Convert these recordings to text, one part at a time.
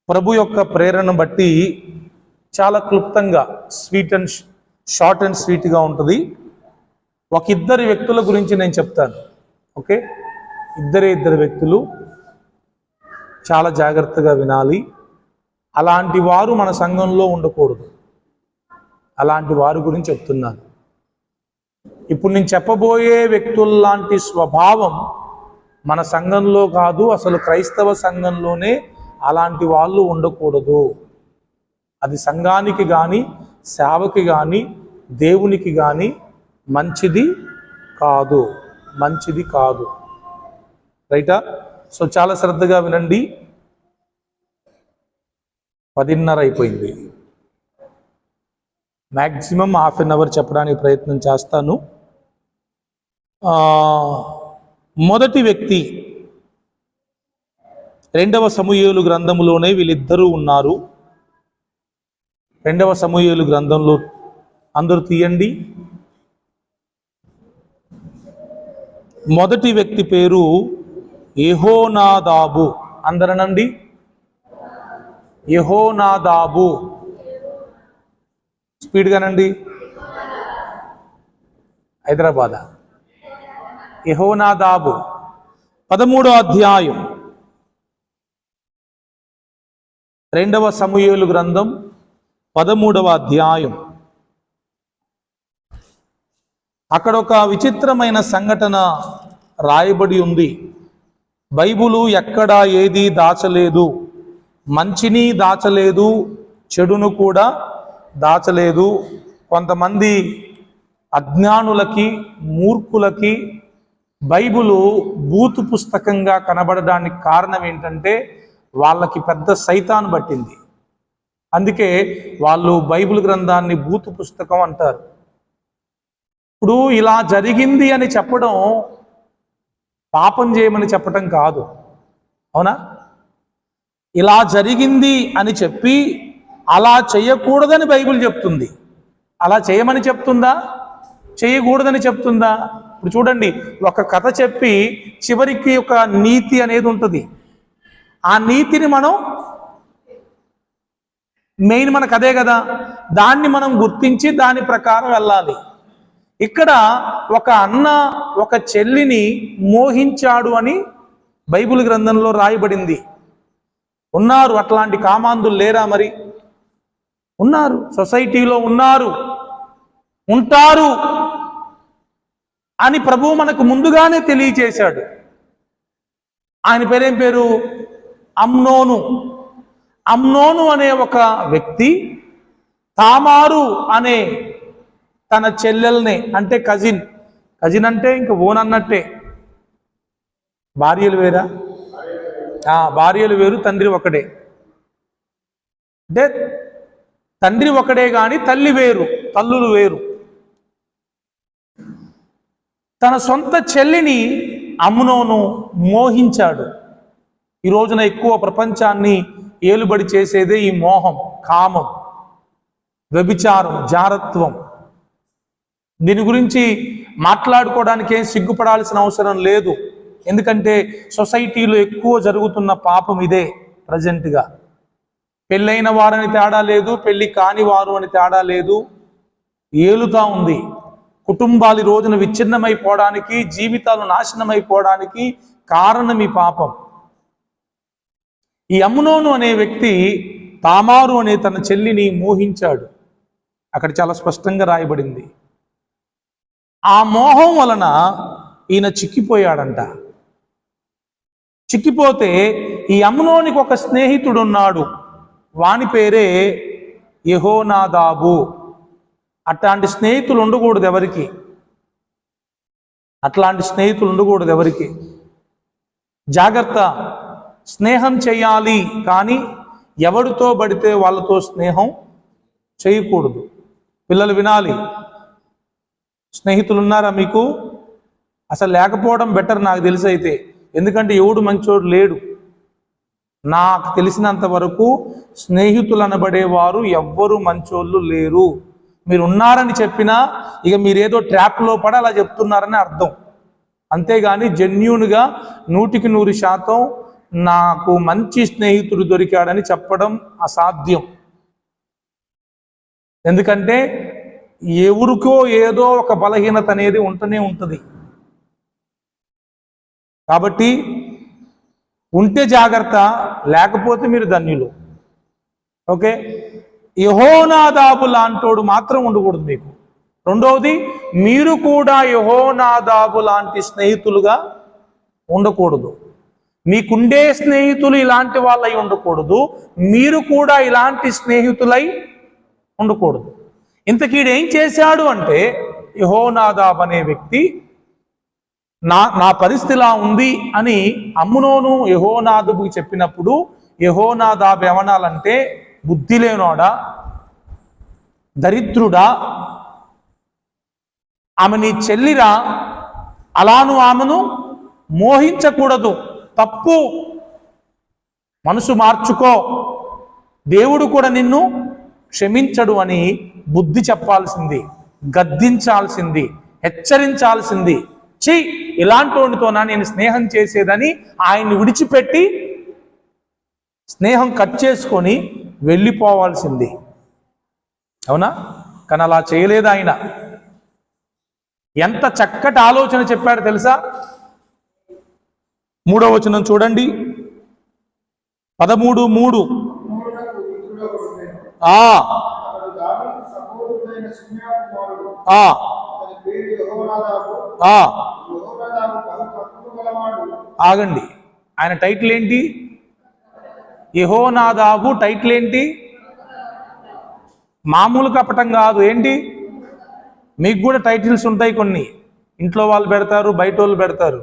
ప్రభు యొక్క ప్రేరణను బట్టి చాలా క్లుప్తంగా షార్ట్ అండ్ స్వీట్గా ఉంటుంది. ఇద్దరు వ్యక్తుల గురించి నేను చెప్తాను. ఓకే, ఇద్దరు వ్యక్తులు చాలా జాగ్రత్తగా వినాలి. అలాంటి వారు మన సంఘంలో ఉండకూడదు. అలాంటి వారి గురించి చెప్తున్నాను. ఇప్పుడు నేను చెప్పబోయే వ్యక్తుల్లాంటి స్వభావం మన సంఘంలో కాదు, అసలు క్రైస్తవ సంఘంలోనే అలాంటి వాళ్ళు ఉండకూడదు. అది సంఘానికి కానీ సేవకి కానీ దేవునికి కానీ మంచిది కాదు. రైటా? సో చాలా శ్రద్ధగా వినండి. 10:30 అయిపోయింది. మ్యాక్సిమం ½ అన్ అవర్ చెప్పడానికి ప్రయత్నం చేస్తాను. మొదటి వ్యక్తి 2వ సమూయేలు గ్రంథంలోనే వీళ్ళిద్దరూ ఉన్నారు. 2వ సమూయేలు గ్రంథంలో అందరూ తీయండి. మొదటి వ్యక్తి పేరు యెహోనాదాబు. అందరనండి, యెహోనాదాబు. స్పీడ్గానండి. హైదరాబాద్. యెహోనాదాబు 13వ అధ్యాయం 2వ సమూయేలు గ్రంథం 13వ అధ్యాయం. అక్కడ ఒక విచిత్రమైన సంఘటన రాయబడి ఉంది. బైబిలు ఎక్కడా ఏది దాచలేదు, మంచిని దాచలేదు, చెడును కూడా దాచలేదు. కొంతమంది అజ్ఞానులకి, మూర్ఖులకి బైబిలు బూతు పుస్తకంగా కనబడడానికి కారణం ఏంటంటే వాళ్ళకి పెద్ద సైతాను పట్టింది. అందుకే వాళ్ళు బైబిల్ గ్రంథాన్ని బూతు పుస్తకం అంటారు. ఇప్పుడు ఇలా జరిగింది అని చెప్పడం పాపం చేయమని చెప్పటం కాదు, అవునా? ఇలా జరిగింది అని చెప్పి అలా చేయకూడదని బైబిల్ చెప్తుంది. అలా చేయమని చెప్తుందా, చేయకూడదని చెప్తుందా? ఇప్పుడు చూడండి, ఒక కథ చెప్పి చివరికి ఒక నీతి అనేది ఉంటుంది. ఆ నీతిని మెయిన్ మనకు అదే కదా, దాన్ని మనం గుర్తించి దాని ప్రకారం వెళ్ళాలి. ఇక్కడ ఒక అన్న ఒక చెల్లిని మోహించాడు అని బైబిల్ గ్రంథంలో రాయబడింది. ఉన్నారు అట్లాంటి కామాంధులు లేరా? మరి ఉన్నారు, సొసైటీలో ఉంటారు అని ప్రభువు మనకు ముందుగానే తెలియచేశాడు. ఆయన పేరేం పేరు? అమ్నోను అనే ఒక వ్యక్తి తామారు అనే తన చెల్లెల్ని, అంటే కజిన్ అంటే ఇంకా ఓన్ అన్నట్టే. భార్యలు వేరా? భార్యలు వేరు, తండ్రి ఒకడే. అంటే తండ్రి ఒకడే కానీ తల్లి వేరు, తల్లులు వేరు. తన సొంత చెల్లిని అమ్నోను మోహించాడు. ఈ రోజున ఎక్కువ ప్రపంచాన్ని ఏలుబడి చేసేదే ఈ మోహం, కామం, వ్యభిచారం, జారత్వం. దీని గురించి మాట్లాడుకోవడానికి ఏం సిగ్గుపడాల్సిన అవసరం లేదు. ఎందుకంటే సొసైటీలో ఎక్కువ జరుగుతున్న పాపం ఇదే. ప్రజెంట్గా పెళ్ళైన వారని తేడా లేదు, పెళ్ళి కాని వారు అని తేడా లేదు, ఏలుతా ఉంది. కుటుంబాలు ఈ రోజున విచ్ఛిన్నమైపోవడానికి, జీవితాలు నాశనమైపోవడానికి కారణం ఈ పాపం. ఈ అమ్నోను అనే వ్యక్తి తామారు అనే తన చెల్లిని మోహించాడు. అక్కడ చాలా స్పష్టంగా రాయబడింది. ఆ మోహం వలన ఈయన చిక్కిపోయాడంట. చిక్కిపోతే ఈ అమ్నోనికి ఒక స్నేహితుడు ఉన్నాడు, వాని పేరే యెహోనాదాబు. అట్లాంటి స్నేహితులు ఉండకూడదు ఎవరికి. జాగ్రత్త. స్నేహం చేయాలి కానీ ఎవరితో పడితే వాళ్ళతో స్నేహం చేయకూడదు. పిల్లలు వినాలి. స్నేహితులు ఉన్నారా మీకు? అసలు లేకపోవడం బెటర్ నాకు తెలిసి అయితే. ఎందుకంటే ఎవడు మంచోడు లేడు. నాకు తెలిసినంత వరకు స్నేహితులు అనబడేవారు ఎవ్వరు మంచోళ్ళు లేరు. మీరు ఉన్నారని చెప్పినా ఇక మీరేదో ట్రాప్లో పడి అలా చెప్తున్నారని అర్థం. అంతేగాని జెన్యూన్గా 100% నాకు మంచి స్నేహితుడు దొరికాడని చెప్పడం అసాధ్యం. ఎందుకంటే ఎవరికో ఏదో ఒక బలహీనత అనేది ఉంటూనే ఉంటుంది. కాబట్టి ఉంటే జాగ్రత్త, లేకపోతే మీరు ధన్యులు. ఓకే, యెహోనాదాబు లాంటోడు మాత్రం ఉండకూడదు మీకు. రెండవది, మీరు కూడా యెహోనాదాబు లాంటి స్నేహితులుగా ఉండకూడదు. మీకుండే స్నేహితులు ఇలాంటి వాళ్ళై ఉండకూడదు, మీరు కూడా ఇలాంటి స్నేహితులై ఉండకూడదు. ఇంతకీడేం చేశాడు అంటే, యెహోనాదాబు అనే వ్యక్తి నా పరిస్థితి ఇలా ఉంది అని అమ్నోను యెహోనాదాబుకి చెప్పినప్పుడు యెహోనాదాబు ఏమనాలంటే, బుద్ధి లేనోడా, దరిద్రుడా, ఆమె నీ చెల్లిరా, అలాను ఆమెను మోహించకూడదు, తప్పు, మనసు మార్చుకో, దేవుడు కూడా నిన్ను క్షమించడు అని బుద్ధి చెప్పాల్సింది, గద్దించాల్సింది, హెచ్చరించాల్సింది. ఇలాంటి వాడితోనా నేను స్నేహం చేసేదని ఆయన్ని విడిచిపెట్టి స్నేహం కట్ చేసుకొని వెళ్ళిపోవాల్సింది. అవునా? కానీ అలా చేయలేదు ఆయన. ఎంత చక్కటి ఆలోచన చెప్పాడు తెలుసా? 3వ వచనం చూడండి, 13:3. ఆగండి, ఆయన టైటిల్ ఏంటి? యెహోనాదాబు టైటిల్ ఏంటి? మామూలు కపటం కాదు. ఏంటి? మీకు కూడా టైటిల్స్ ఉంటాయి, కొన్ని ఇంట్లో వాళ్ళు పెడతారు, బయట వాళ్ళు పెడతారు.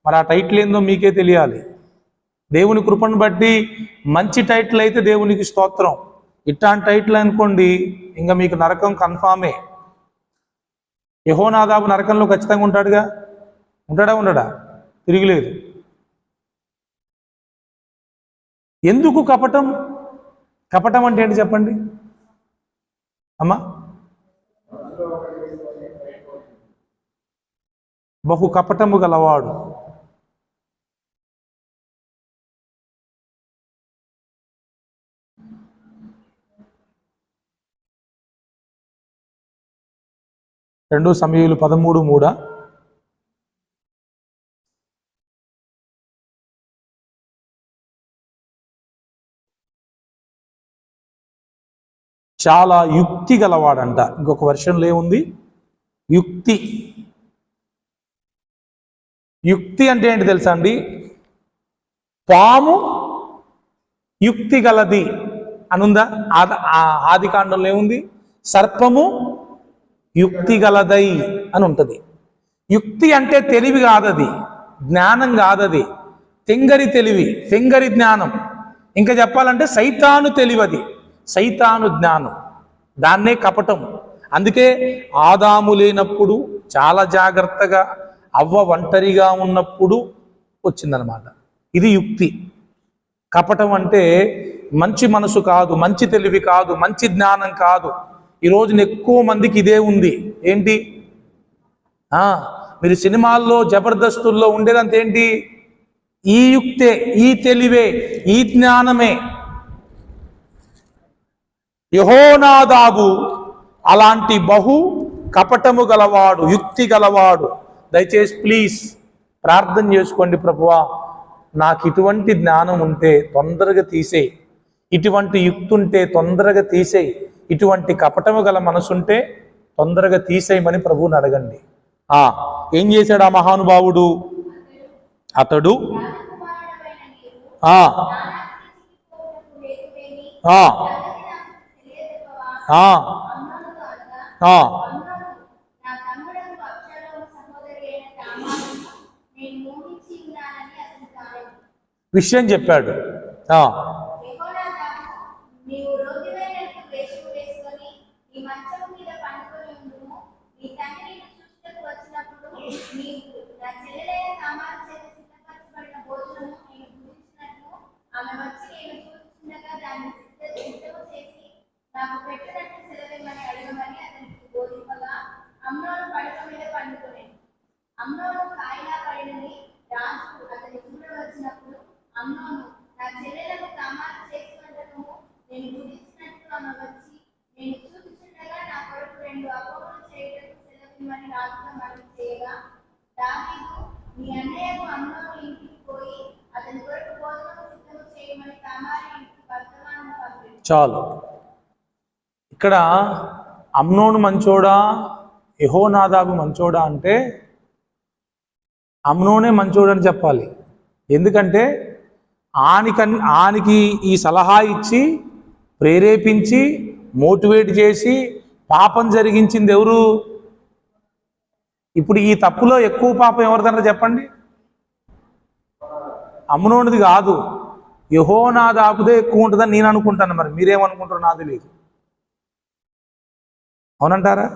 మరి ఆ టైటిల్ ఏందో మీకే తెలియాలి. దేవుని కృపను బట్టి మంచి టైటిల్ అయితే దేవునికి స్తోత్రం. ఇట్లాంటి టైటిల్ అనుకోండి, ఇంకా మీకు నరకం కన్ఫామే. యెహోనాదాబు నరకంలో ఖచ్చితంగా ఉంటాడుగా. ఉండడా? తిరిగిలేదు. ఎందుకు కపటం? కపటం అంటే ఏంటి చెప్పండి అమ్మా? బహు కపటము గలవాడు. రెండు సమూయేలు 13:3. చాలా యుక్తి గలవాడంట. ఇంకొక వర్షన్లో ఏముంది? యుక్తి. యుక్తి అంటే ఏంటి తెలుసా అండి? పాము యుక్తి గలది అనుందా? ఆది కాండంలో ఏముంది? సర్పము యుక్తి గలదై అని ఉంటుంది. యుక్తి అంటే తెలివి కాదది, జ్ఞానం కాదది, తెంగరి తెలివి, తెంగరి జ్ఞానం. ఇంకా చెప్పాలంటే సైతాను తెలివది, సైతాను జ్ఞానం. దాన్నే కపటం. అందుకే ఆదాము లేనప్పుడు చాలా జాగ్రత్తగా, అవ్వ ఒంటరిగా ఉన్నప్పుడు వచ్చిందనమాట. ఇది యుక్తి. కపటం అంటే మంచి మనసు కాదు, మంచి తెలివి కాదు, మంచి జ్ఞానం కాదు. ఈ రోజున ఎక్కువ మందికి ఇదే ఉంది. ఏంటి? మీరు సినిమాల్లో, జబర్దస్తుల్లో ఉండేదంత ఏంటి? ఈ యుక్తే, ఈ తెలివే, ఈ జ్ఞానమే. యెహోనాదాబు అలాంటి బహు కపటము గలవాడు, యుక్తి గలవాడు. దయచేసి ప్లీజ్ ప్రార్థన చేసుకోండి, ప్రభువా నాకు ఇటువంటి జ్ఞానం ఉంటే తొందరగా తీసేయి, ఇటువంటి యుక్తి ఉంటే తొందరగా తీసేయి, ఇటువంటి కపటము గల మనసుంటే తొందరగా తీసేయమని ప్రభువుని అడగండి. ఏం చేశాడు ఆ మహానుభావుడు? అతడు విషయం చెప్పాడు. అమ్నోను కాయలా పడినని రాజు అతని చూడవచ్చినప్పుడు అమ్నోను చాలు. ఇక్కడ అమ్నోను మంచోడా యెహోనాదాబు మంచోడా అంటే అమ్నోనే మంచోడని చెప్పాలి. ఎందుకంటే ఆనికి ఈ సలహా ఇచ్చి ప్రేరేపించి మోటివేట్ చేసి పాపం జరిగించింది ఎవరు? ఇప్పుడు ఈ తప్పులో ఎక్కువ పాపం ఎవరిదన్నా చెప్పండి. అమ్నోనిది కాదు, యెహోనాదాబుదే ఎక్కువ ఉంటుందని నేను అనుకుంటాను. మరి మీరేమనుకుంటారో నాకు తెలియదు. అవునంటారా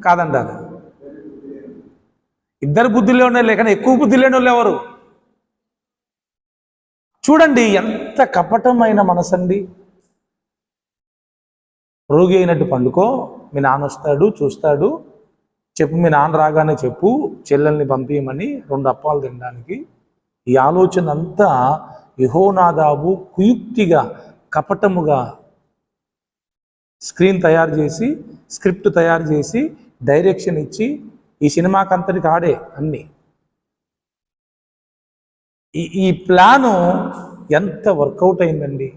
కాదంటారా? ఇద్దరు బుద్ధులే ఉన్నాయి, కానీ ఎక్కువ బుద్ధి లేని వాళ్ళు ఎవరు? చూడండి ఎంత కపటమైన మనసండి. రోగి అయినట్టు పండుకో, మీ నాన్న వస్తాడు చూస్తాడు, చెప్పు మీ నాన్న రాగానే చెప్పు చెల్లెల్ని పంపించమని 2 అప్పాలు తినడానికి. ఈ ఆలోచన అంతా యెహోనాదాబు కుయుక్తిగా కపటముగా స్క్రిప్ట్ తయారు చేసి డైరెక్షన్ ఇచ్చి ఈ సినిమాకంతటికి ఆడే అన్ని. ఈ ప్లాను ఎంత వర్కౌట్ అయిందండి.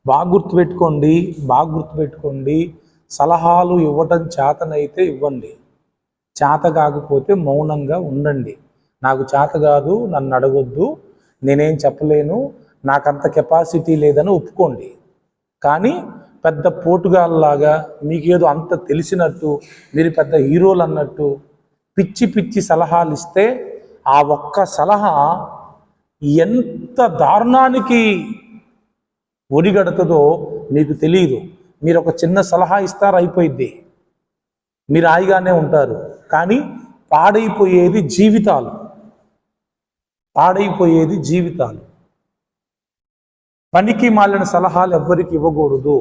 బాగా గుర్తుపెట్టుకోండి. సలహాలు ఇవ్వటం చేతనైతే ఇవ్వండి, చేత కాకపోతే మౌనంగా ఉండండి. నాకు చేత కాదు, నన్ను అడగొద్దు, నేనేం చెప్పలేను, నాకంత కెపాసిటీ లేదని ఒప్పుకోండి. కానీ పెద్ద పోటుగాళ్ళలాగా మీకేదో అంత తెలిసినట్టు, మీరు పెద్ద హీరోలు అన్నట్టు పిచ్చి సలహాలు ఇస్తే ఆ ఒక్క సలహా ఎంత దారుణానికి ఒడిగడుతుందో మీకు తెలియదు. మీరు ఒక చిన్న సలహా ఇస్తారు, అయిపోయిద్ది, మీరు హాయిగానే ఉంటారు. కానీ పాడైపోయేది జీవితాలు. పనికి మాలిన సలహాలు ఎవ్వరికి ఇవ్వకూడదు.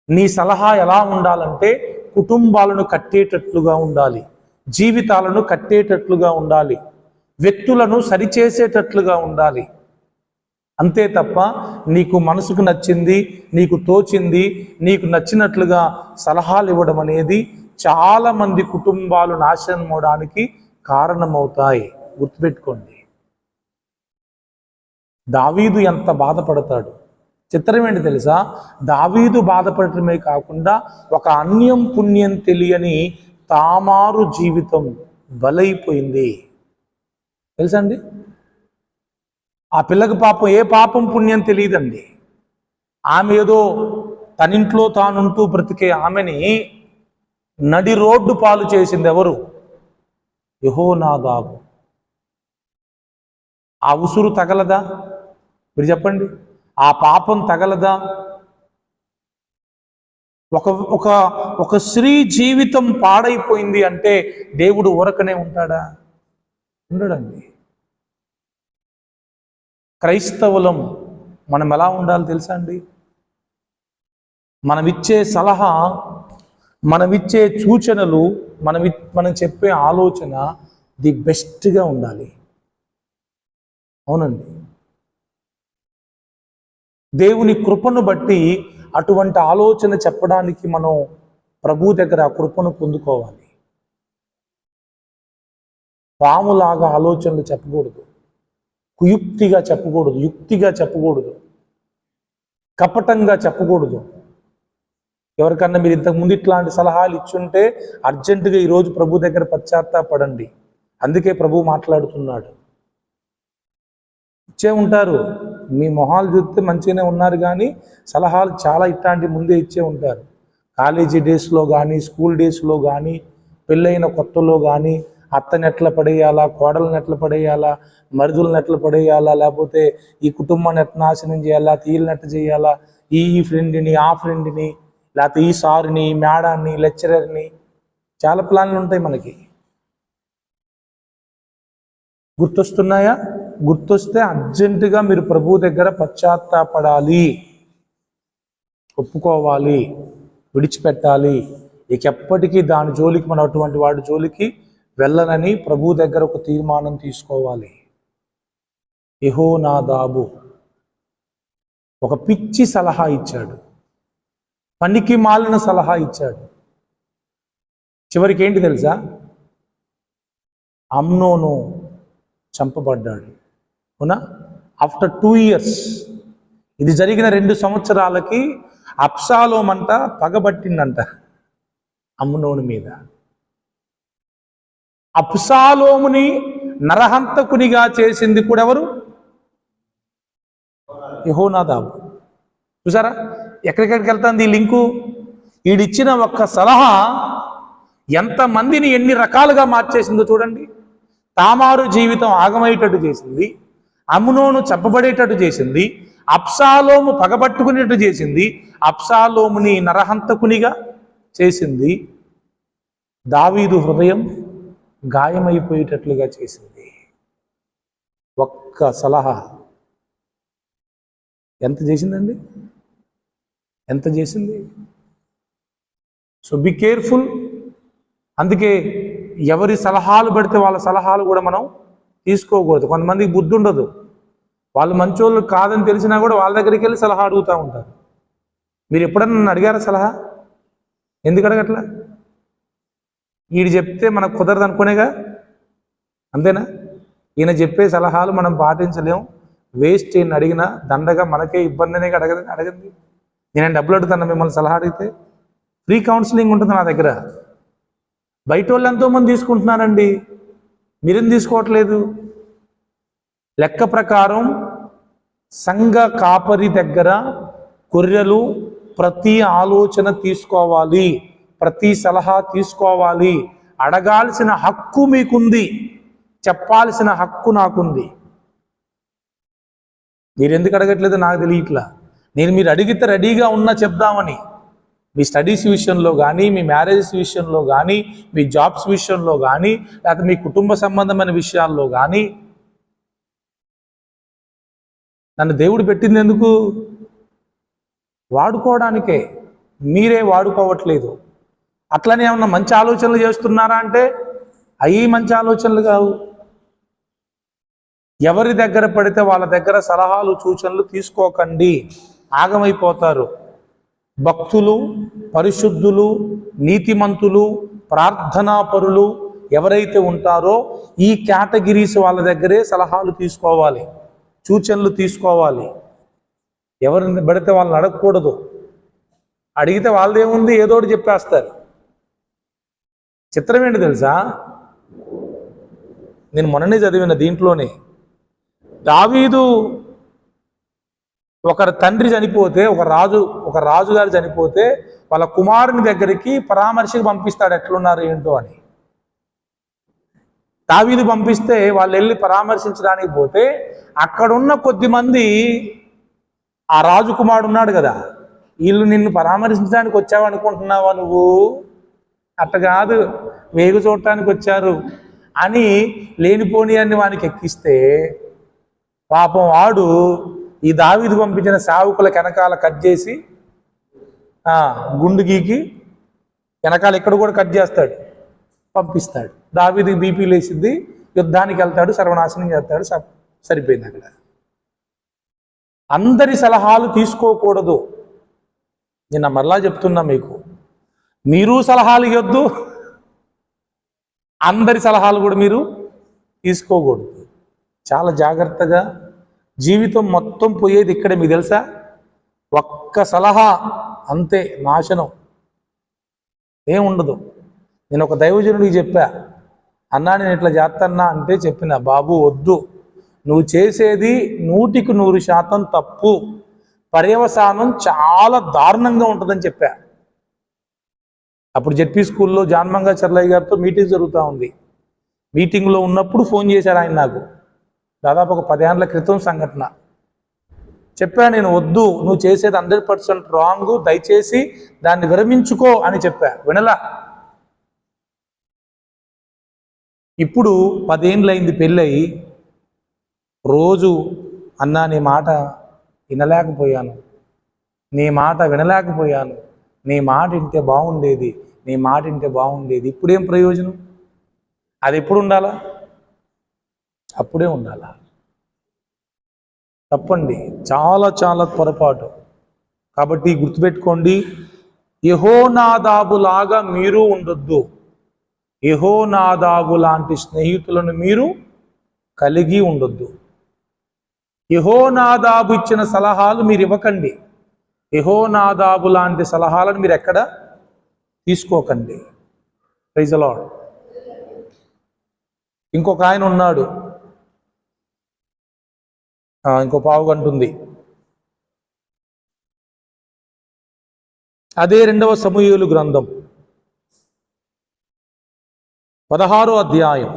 నీ సలహా ఎలా ఉండాలంటే కుటుంబాలను కట్టేటట్లుగా ఉండాలి, జీవితాలను కట్టేటట్లుగా ఉండాలి, వ్యక్తులను సరిచేసేటట్లుగా ఉండాలి. అంతే తప్ప నీకు మనసుకు నచ్చింది, నీకు తోచింది, నీకు నచ్చినట్లుగా సలహాలు ఇవ్వడం అనేది చాలామంది కుటుంబాలు నాశనం అవడానికి కారణమవుతాయి. గుర్తుపెట్టుకోండి. దావీదు ఎంత బాధపడతాడు. చిత్రం ఏంటి తెలుసా? దావీదు బాధపడటమే కాకుండా ఒక అన్యం పుణ్యం తెలియని తామారు జీవితం బలైపోయింది. తెలుసా అండి? ఆ పిల్లకి పాపం ఏ పాపం పుణ్యం తెలియదండి. ఆమె ఏదో తనింట్లో తానుంటూ బ్రతికే ఆమెని నడి రోడ్డు పాలు చేసింది ఎవరు? యెహోనాదాబు. ఆ ఉసురు తగలదా? మీరు చెప్పండి. ఆ పాపం తగలదా? ఒక స్త్రీ జీవితం పాడైపోయింది అంటే దేవుడు ఊరకనే ఉంటాడా? ఉండడండి. క్రైస్తవులం మనం ఎలా ఉండాలి తెలుసా అండి? మనమిచ్చే సలహా, మనమిచ్చే సూచనలు, మనం చెప్పే ఆలోచన ది బెస్ట్గా ఉండాలి. అవునండి. దేవుని కృపను బట్టి అటువంటి ఆలోచన చెప్పడానికి మనం ప్రభు దగ్గర ఆ కృపను పొందుకోవాలి. పాములాగా ఆలోచనలు చెప్పకూడదు, కుయుక్తిగా చెప్పకూడదు, యుక్తిగా చెప్పకూడదు, కపటంగా చెప్పకూడదు. ఎవరికన్నా మీరు ఇంతకుముందు ఇట్లాంటి సలహాలు ఇచ్చుంటే అర్జెంటుగా ఈరోజు ప్రభు దగ్గర పశ్చాత్తాపడండి. అందుకే ప్రభు మాట్లాడుతున్నాడు. ఇచ్చే ఉంటారు, మీ మొహాలు చూస్తే మంచిగానే ఉన్నారు, కానీ సలహాలు చాలా ఇట్లాంటి ముందే ఇచ్చే ఉంటారు. కాలేజీ డేస్లో కానీ, స్కూల్ డేస్లో కానీ, పెళ్ళైన కొత్తలో కానీ, అత్తని ఎట్లా పడేయాలా, కోడలను ఎట్లా పడేయాలా, మరుదులను ఎట్లా పడేయాలా, లేకపోతే ఈ కుటుంబాన్ని ఎట్లా నాశనం చేయాలా, తీయలను ఎట్లా చేయాలా, ఈ ఫ్రెండ్ని ఆ ఫ్రెండ్ని, లేకపోతే ఈ సార్ని, మేడాన్ని, లెక్చరర్ని, చాలా ప్లాన్లు ఉంటాయి మనకి. గుర్తొస్తున్నాయా? గుర్తొస్తే అర్జెంటుగా మీరు ప్రభు దగ్గర పశ్చాత్తాపడాలి, ఒప్పుకోవాలి, విడిచిపెట్టాలి. ఇక ఎప్పటికీ దాని జోలికి, మనం అటువంటి వాడి జోలికి వెళ్ళనని ప్రభు దగ్గర ఒక తీర్మానం తీసుకోవాలి. యెహోనాదాబు ఒక పిచ్చి సలహా ఇచ్చాడు, పనికి మాలిన సలహా ఇచ్చాడు. చివరికి ఏంటి తెలుసా? అమ్నోను చంపబడ్డాడు. అవునా? ఆఫ్టర్ 2 years, ఇది జరిగిన 2 సంవత్సరాలకి అబ్షాలోము అంట పగబట్టిందంట అమ్నోను మీద. అబ్షాలోముని నరహంతకునిగా చేసింది కూడా ఎవరు? యెహోనాదాబు. చూసారా ఎక్కడికెక్కడికి వెళ్తుంది ఈ లింకు? ఈడిచ్చిన ఒక్క సలహా ఎంతమందిని ఎన్ని రకాలుగా మార్చేసిందో చూడండి. తామారు జీవితం ఆగమయ్యేటట్టు చేసింది, అమ్నోను చెప్పబడేటట్టు చేసింది, అబ్షాలోము పగబట్టుకునేటట్టు చేసింది, అబ్షాలోముని నరహంతకునిగా చేసింది, దావీదు హృదయం గాయమైపోయేటట్లుగా చేసింది. ఒక్క సలహా ఎంత చేసిందండి? ఎంత చేసింది? So be careful. అందుకే ఎవరి సలహాలు పడితే వాళ్ళ సలహాలు కూడా మనం తీసుకోకూడదు. కొంతమందికి బుద్ధి ఉండదు, వాళ్ళు మంచోళ్ళు కాదని తెలిసినా కూడా వాళ్ళ దగ్గరికి వెళ్ళి సలహా అడుగుతూ ఉంటారు. మీరు ఎప్పుడన్నా నన్ను అడిగారా సలహా? ఎందుకు అడగట్లా? వీడు చెప్తే మనకు కుదరదు అనుకునేగా, అంతేనా? ఈయన చెప్పే సలహాలు మనం పాటించలేం, వేస్ట్ ఈయన అడిగినా దండగా మనకే ఇబ్బందినే అడగండి. నేను డబ్బులు అడుగుతాను మిమ్మల్ని సలహా అడిగితే. ఫ్రీ కౌన్సిలింగ్ ఉంటుంది నా దగ్గర. బయట వాళ్ళు ఎంతోమంది తీసుకుంటున్నారండి, మీరేం తీసుకోవట్లేదు? లెక్క ప్రకారం సంఘ కాపరి దగ్గర గొర్రెలు ప్రతి ఆలోచన తీసుకోవాలి, ప్రతి సలహా తీసుకోవాలి. అడగాల్సిన హక్కు మీకుంది, చెప్పాల్సిన హక్కు నాకుంది. మీరు ఎందుకు అడగట్లేదు నాకు తెలియట్లా. మీరు అడిగితే రెడీగా ఉన్నా చెప్దామని. మీ స్టడీస్ విషయంలో కానీ, మీ మ్యారేజెస్ విషయంలో కానీ, మీ జాబ్స్ విషయంలో కానీ, లేకపోతే మీ కుటుంబ సంబంధమైన విషయాల్లో కానీ. నన్ను దేవుడు పెట్టింది ఎందుకు? వాడుకోవడానికే. మీరే వాడుకోవట్లేదు. అట్లనే ఏమన్నా మంచి ఆలోచనలు చేస్తున్నారా అంటే అవి మంచి ఆలోచనలు కావు. ఎవరి దగ్గర పడితే వాళ్ళ దగ్గర సలహాలు సూచనలు తీసుకోకండి, ఆగమైపోతారు. భక్తులు, పరిశుద్ధులు, నీతిమంతులు, ప్రార్థనాపరులు ఎవరైతే ఉంటారో ఈ కేటగిరీస్ వాళ్ళ దగ్గరే సలహాలు తీసుకోవాలి, సూచనలు తీసుకోవాలి. ఎవరిని పడితే వాళ్ళని అడగకూడదు. అడిగితే వాళ్ళదేముంది, ఏదోటి చెప్పేస్తారు. చిత్రం ఏంటి తెలుసా? నేను మొన్ననే చదివిన దీంట్లోనే, దావీదు ఒకరి తండ్రి చనిపోతే, ఒక రాజుగారు చనిపోతే వాళ్ళ కుమారుని దగ్గరికి పరామర్శకు పంపిస్తాడు, ఎట్లున్నారు ఏంటో అని. దావీదు పంపిస్తే వాళ్ళు వెళ్ళి పరామర్శించడానికి పోతే అక్కడున్న కొద్ది మంది, ఆ రాజకుమారుడు ఉన్నాడు కదా, వీళ్ళు నిన్ను పరామర్శించడానికి వచ్చావు అనుకుంటున్నావా నువ్వు? అట్ట కాదు, వేగు చూడటానికి వచ్చారు అని లేనిపోని అన్ని వానికి ఎక్కిస్తే, పాపం వాడు ఈ దావీదు పంపించిన సేవకుల వెనకాల కట్ చేసి గుండు గీకి వెనకాల ఇక్కడ కూడా కట్ చేస్తాడు, పంపిస్తాడు. దావీదుకి బీపీ లేసిద్ది, యుద్ధానికి వెళ్తాడు, సర్వనాశనం చేస్తాడు, సరిపోయింది అక్కడ. అందరి సలహాలు తీసుకోకూడదు. నేను మరలా చెప్తున్నా మీకు, మీరు సలహాలు ఇవ్వద్దు, అందరి సలహాలు కూడా మీరు తీసుకోకూడదు. చాలా జాగ్రత్తగా. జీవితం మొత్తం పోయేది ఇక్కడే, మీకు తెలుసా? ఒక్క సలహా అంతే, నాశనం, ఏముండదు. నేను ఒక దైవజనుడికి చెప్పా, అన్నా నేను ఇట్లా చేస్తన్నా అంటే చెప్పిన, బాబు వద్దు, నువ్వు చేసేది 100% తప్పు, పర్యవసానం చాలా దారుణంగా ఉంటుందని చెప్పా. అప్పుడు జెడ్పీ స్కూల్లో జాన్మంగా చర్లయ్య గారితో మీటింగ్ జరుగుతూ ఉంది. మీటింగ్లో ఉన్నప్పుడు ఫోన్ చేశాడు ఆయన నాకు, దాదాపు ఒక 10 ఏళ్ల క్రితం సంఘటన. చెప్పా నేను, వద్దు, నువ్వు చేసేది 100% రాంగ్, దయచేసి దాన్ని విరమించుకో అని చెప్పా. వినలా. ఇప్పుడు 10 ఏళ్ళైంది పెళ్ళయి, రోజు అన్నా నీ మాట వినలేకపోయాను, నీ మాట వినలేకపోయాను, నీ మాట వింటే బాగుండేది, నీ మాట వింటే బాగుండేది. ఇప్పుడేం ప్రయోజనం? అది ఎప్పుడు ఉండాలా? అప్పుడే ఉండాలా? తప్పండి, చాలా చాలా పొరపాటు. కాబట్టి గుర్తుపెట్టుకోండి, యెహోనాదాబు లాగా మీరు ఉండొద్దు. యెహోనాదాబు లాంటి స్నేహితులను మీరు కలిగి ఉండొద్దు. యెహోనాదాబు ఇచ్చిన సలహాలు మీరు ఇవ్వకండి. యెహోనాదాబు లాంటి సలహాలను మీరు ఎక్కడ తీసుకోకండి. Praise the lord. ఇంకొక ఆయన ఉన్నాడు, ఇంకో పావు గంట ఉంది. అదే 2వ సమూయేలు గ్రంథం 16వ అధ్యాయం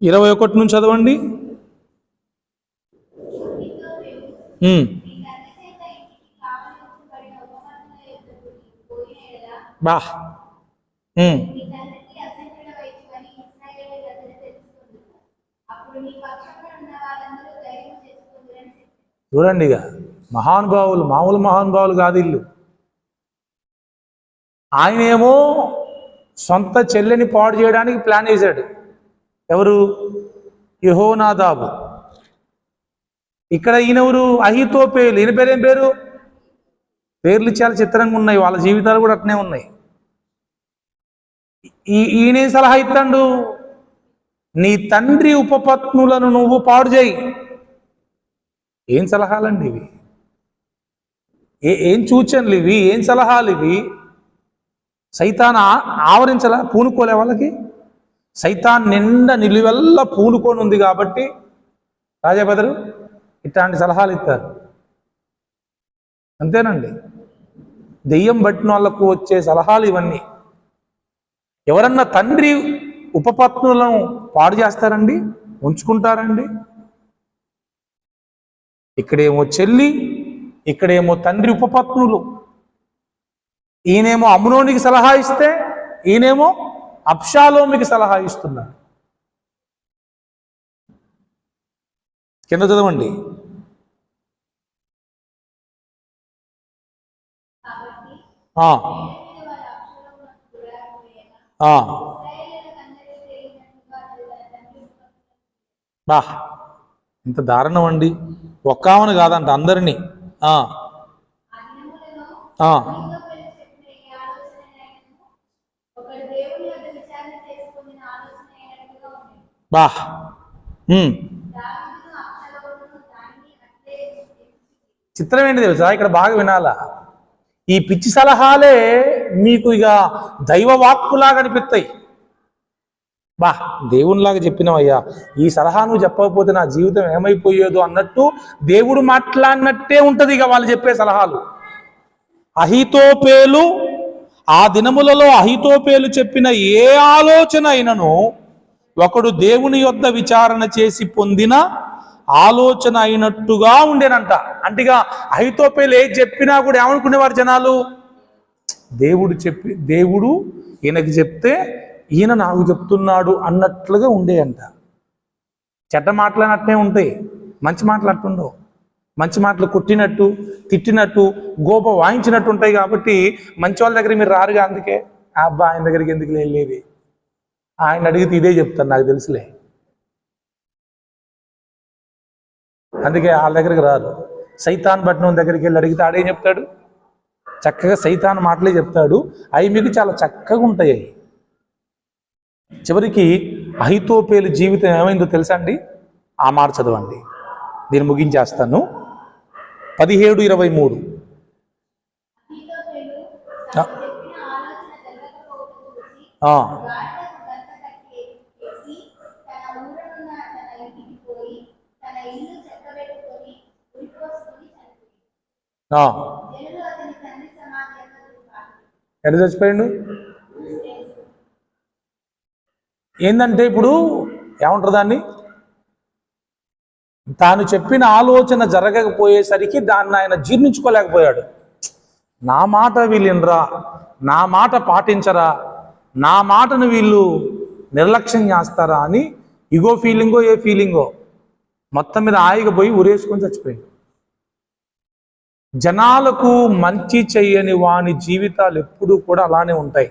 21 నుంచి చదవండి. బా చూడండి, ఇక మహానుభావులు, మామూలు మహానుభావులు కాదు ఇల్లు. ఆయనేమో సొంత చెల్లెని పాడు చేయడానికి ప్లాన్ వేశాడు. ఎవరు? యెహోనాదాబు. ఇక్కడ ఈయనెవరు? అహీతోపేలు. ఈయన పేరేం పేరు? పేర్లు చాలా చిత్రంగా ఉన్నాయి, వాళ్ళ జీవితాలు కూడా అట్నే ఉన్నాయి. ఈయనేం సలహా ఇస్తాడు? నీ తండ్రి ఉపపత్నులను నువ్వు పాడు చేయి. ఏం సలహాలండి ఇవి? ఏం సూచనలు ఇవి? ఏం సలహాలు ఇవి? సైతాన్ ఆవరించలా, పూనుకోలే వాళ్ళకి. సైతాన్ నిండా నిలువెల్ల పూనుకొని ఉంది కాబట్టి రాజాబెదరు ఇట్లాంటి సలహాలు ఇస్తారు. అంతేనండి, దెయ్యం పట్టిన వాళ్ళకు వచ్చే సలహాలు ఇవన్నీ. ఎవరన్నా తండ్రి ఉపపత్నులను పాడు చేస్తారండి? ఉంచుకుంటారండి? ఇక్కడేమో చెల్లి, ఇక్కడేమో తండ్రి ఉపపత్నులు. ఈయనేమో అమ్నోనికి సలహా ఇస్తే, ఈయనేమో అబ్షాలోముకి సలహా ఇస్తున్నాడు. కింద చదవండి. బా, ఇంత దారుణం అండి. ఒక్క ఆమెను కాదంట, అందరినీ. బా, చిత్రం ఏంటి తెలుసా? ఇక్కడ బాగా వినాలా. ఈ పిచ్చి సలహాలే మీకు ఇక దైవ వాక్కులాగా అనిపిస్తాయి. బా, దేవునిలాగా చెప్పినవయ్యా, ఈ సలహా నువ్వు చెప్పకపోతే నా జీవితం ఏమైపోయేదో అన్నట్టు దేవుడు మాట్లాడినట్టే ఉంటది ఇక వాళ్ళు చెప్పే సలహాలు. అహీతోపేలు, ఆ దినములలో అహీతోపేలు చెప్పిన ఏ ఆలోచన అయినను ఒకడు దేవుని యొద్ద విచారణ చేసి పొందిన ఆలోచన అయినట్టుగా ఉండేనంట. అంటే ఇక అహీతోపేలు ఏది చెప్పినా కూడా ఏమనుకునేవారు జనాలు? దేవుడు ఈయనకి చెప్తే ఈయన నాకు చెప్తున్నాడు అన్నట్లుగా ఉండేయంట. చెడ్డ మాటలనట్టే ఉంటాయి, మంచి మాటలు అట్టుండవు. మంచి మాటలు కొట్టినట్టు, తిట్టినట్టు, గోప వాయించినట్టు ఉంటాయి. కాబట్టి మంచి వాళ్ళ దగ్గర మీరు రారుగా. అందుకే అబ్బా ఆయన దగ్గరికి ఎందుకు వెళ్ళేది, ఆయన అడిగితే ఇదే చెప్తాను, నాకు తెలుసులే. అందుకే వాళ్ళ దగ్గరికి రారు. సైతాన్ పట్నం దగ్గరికి వెళ్ళి అడిగితే ఆడేం చెప్తాడు? చక్కగా సైతాన్ మాటలే చెప్తాడు. అవి మీకు చాలా చక్కగా ఉంటాయి. చివరికి అహీతోపేలు జీవితం ఏమైందో తెలుసా అండి? ఆ మాట చదవండి, నేను ముగించేస్తాను. 17:23. ఎక్కడ చచ్చిపోయాడు? ఏంటంటే ఇప్పుడు ఏమంటారు దాన్ని? తాను చెప్పిన ఆలోచన జరగకపోయేసరికి దాన్ని ఆయన జీర్ణించుకోలేకపోయాడు. నా మాట వీళ్ళు వినరా, నా మాట పాటించరా, నా మాటను వీళ్ళు నిర్లక్ష్యం చేస్తారా అని ఇగో ఫీలింగో ఏ ఫీలింగో మొత్తం మీద ఆయిగా పోయి ఉరేసుకొని చచ్చిపోయాడు. జనాలకు మంచి చెయ్యని వాని జీవితాలు ఎప్పుడూ కూడా అలానే ఉంటాయి.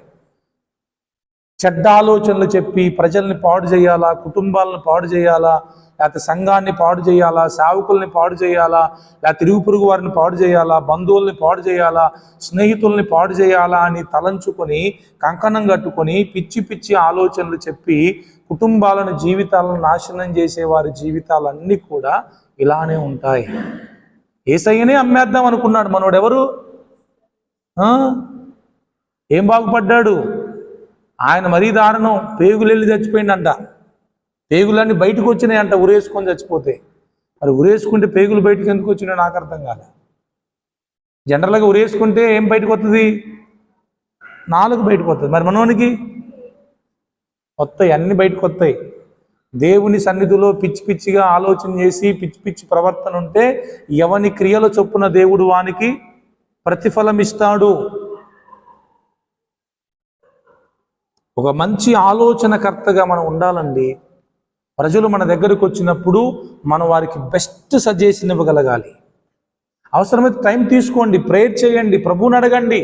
చెడ్డ ఆలోచనలు చెప్పి ప్రజల్ని పాడు చేయాలా, కుటుంబాలను పాడు చేయాలా, లేకపోతే సంఘాన్ని పాడు చేయాలా, సేవకుల్ని పాడు చేయాలా, లేకపోతే ఇరుగు పొరుగు వారిని పాడు చేయాలా, బంధువుల్ని పాడు చేయాలా, స్నేహితుల్ని పాడు చేయాలా అని తలంచుకొని కంకణం కట్టుకొని పిచ్చి పిచ్చి ఆలోచనలు చెప్పి కుటుంబాలను జీవితాలను నాశనం చేసే వారి జీవితాలన్నీ కూడా ఇలానే ఉంటాయి. యేసయ్యనే అమ్మేద్దాం అనుకున్నాడు మనోడెవరు? ఏం బాగుపడ్డాడు? ఆయన మరీ దారుణం, పేగులు వెళ్ళి చచ్చిపోయిందంట. పేగులన్నీ బయటకు వచ్చినాయంట ఉరేసుకొని చచ్చిపోతే. మరి ఉరేసుకుంటే పేగులు బయటకు ఎందుకు వచ్చినాయో నాకు అర్థం కాలే. జనరల్గా ఉరేసుకుంటే ఏం బయటకు వస్తుంది? నాలుగు బయటకు వస్తుంది. మరి మనోనికి వస్తాయి, అన్ని బయటకు వస్తాయి. దేవుని సన్నిధిలో పిచ్చి పిచ్చిగా ఆలోచన చేసి పిచ్చి పిచ్చి ప్రవర్తన ఉంటే ఎవని క్రియల చొప్పున దేవుడు వానికి ప్రతిఫలం ఇస్తాడు. ఒక మంచి ఆలోచనకర్తగా మనం ఉండాలండి. ప్రజలు మన దగ్గరకు వచ్చినప్పుడు మనం వారికి బెస్ట్ సజెషన్ ఇవ్వగలగాలి. అవసరమైతే టైం తీసుకోండి, ప్రేయర్ చేయండి, ప్రభువుని అడగండి,